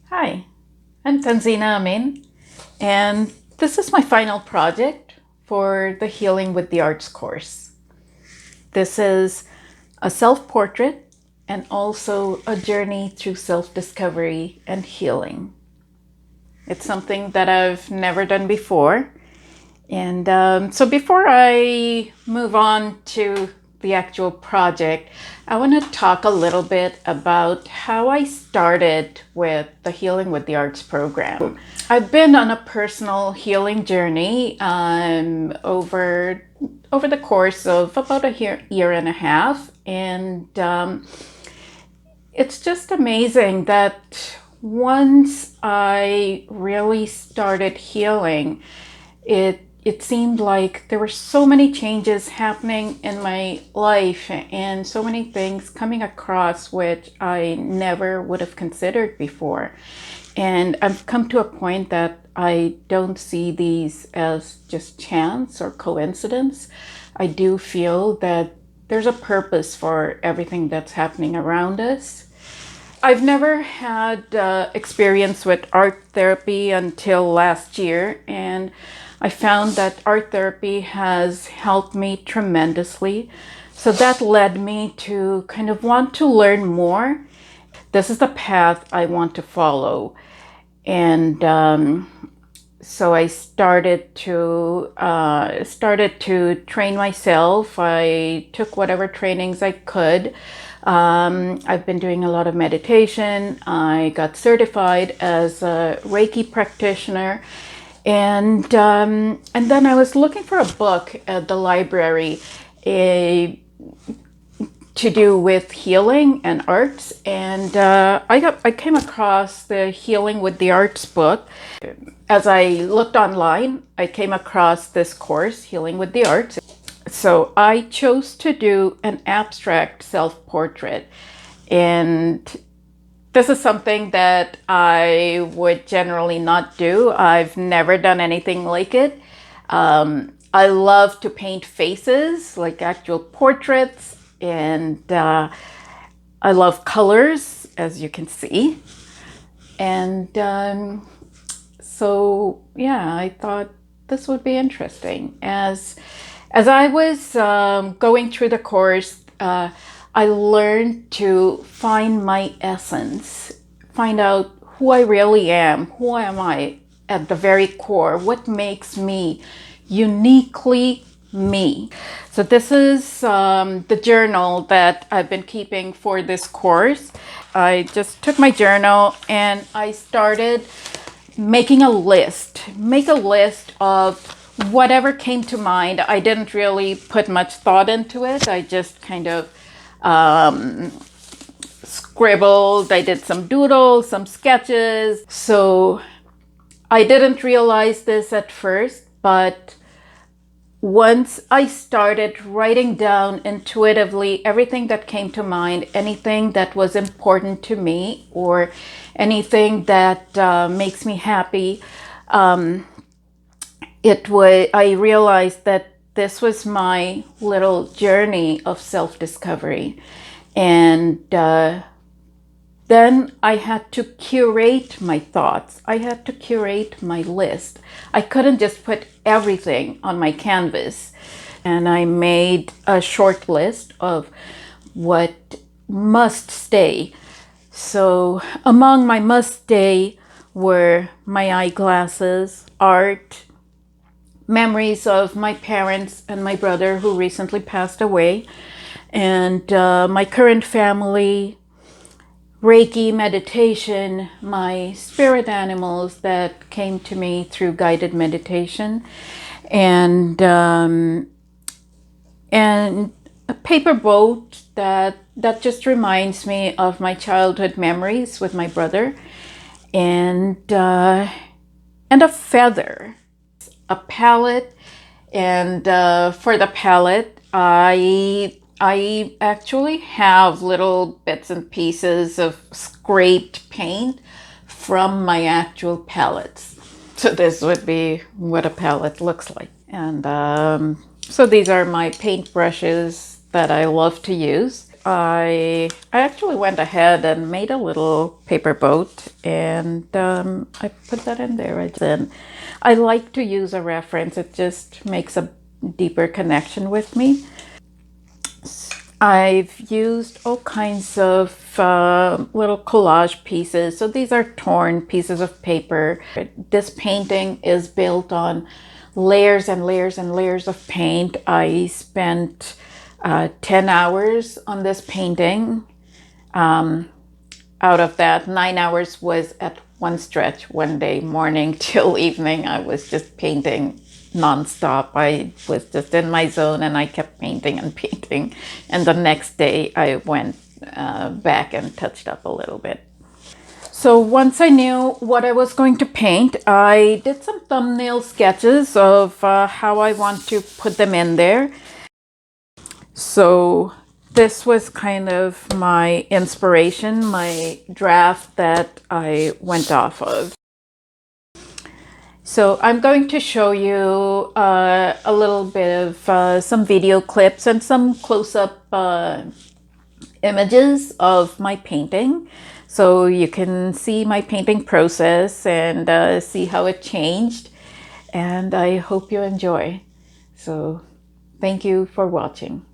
Hi, I'm Tanzina Amin, and this is my final project for the Healing with the Arts course. This is a self-portrait and also a journey through self-discovery and healing. It's something that I've never done before. And so before I move on to the actual project, I want to talk a little bit about how I started with the Healing with the Arts program. I've been on a personal healing journey over the course of about a year and a half, and it's just amazing that once I really started healing, it seemed like there were so many changes happening in my life and so many things coming across which I never would have considered before. And I've come to a point that I don't see these as just chance or coincidence. I do feel that there's a purpose for everything that's happening around us. I've never had experience with art therapy until last year, and I found that art therapy has helped me tremendously. So that led me to kind of want to learn more. This is the path I want to follow. And so I started to train myself. I took whatever trainings I could. I've been doing a lot of meditation. I got certified as a Reiki practitioner. And then I was looking for a book at the library to do with healing and arts, and I came across the Healing with the Arts book. As I looked online, I came across this course, Healing with the Arts. So I chose to do an abstract self-portrait, and this is something that I would generally not do. I've never done anything like it. I love to paint faces, like actual portraits, and I love colors, as you can see. And so, yeah, I thought this would be interesting. As I was going through the course, I learned to find my essence, find out who I really am, who am I at the very core, what makes me uniquely me. So this is the journal that I've been keeping for this course. I just took my journal and I started making a list. Make a list of whatever came to mind. I didn't really put much thought into it. I just kind of scribbled. I did some doodles, some sketches. So I didn't realize this at first, but once I started writing down intuitively everything that came to mind, anything that was important to me or anything that makes me happy, I realized that this was my little journey of self-discovery. And then I had to curate my thoughts. I had to curate my list. I couldn't just put everything on my canvas. And I made a short list of what must stay. So among my must stay were my eyeglasses, art, memories of my parents and my brother who recently passed away, and my current family, Reiki meditation, my spirit animals that came to me through guided meditation, and a paper boat that just reminds me of my childhood memories with my brother, and a feather, a palette, and for the palette, I actually have little bits and pieces of scraped paint from my actual palettes. So this would be what a palette looks like. And so these are my paint brushes that I love to use. I actually went ahead and made a little paper boat, and I put that in there. I like to use a reference. It just makes a deeper connection with me. I've used all kinds of little collage pieces. So these are torn pieces of paper. This painting is built on layers and layers and layers of paint. I spent 10 hours on this painting. Out of that, 9 hours was at one stretch, one day, morning till evening. I was just painting nonstop. I was just in my zone and I kept painting and painting. And the next day I went back and touched up a little bit. So once I knew what I was going to paint, I did some thumbnail sketches of how I want to put them in there. So this was kind of my inspiration, my draft that I went off of. So I'm going to show you a little bit of some video clips and some close-up images of my painting. So you can see my painting process and see how it changed. And I hope you enjoy. So thank you for watching.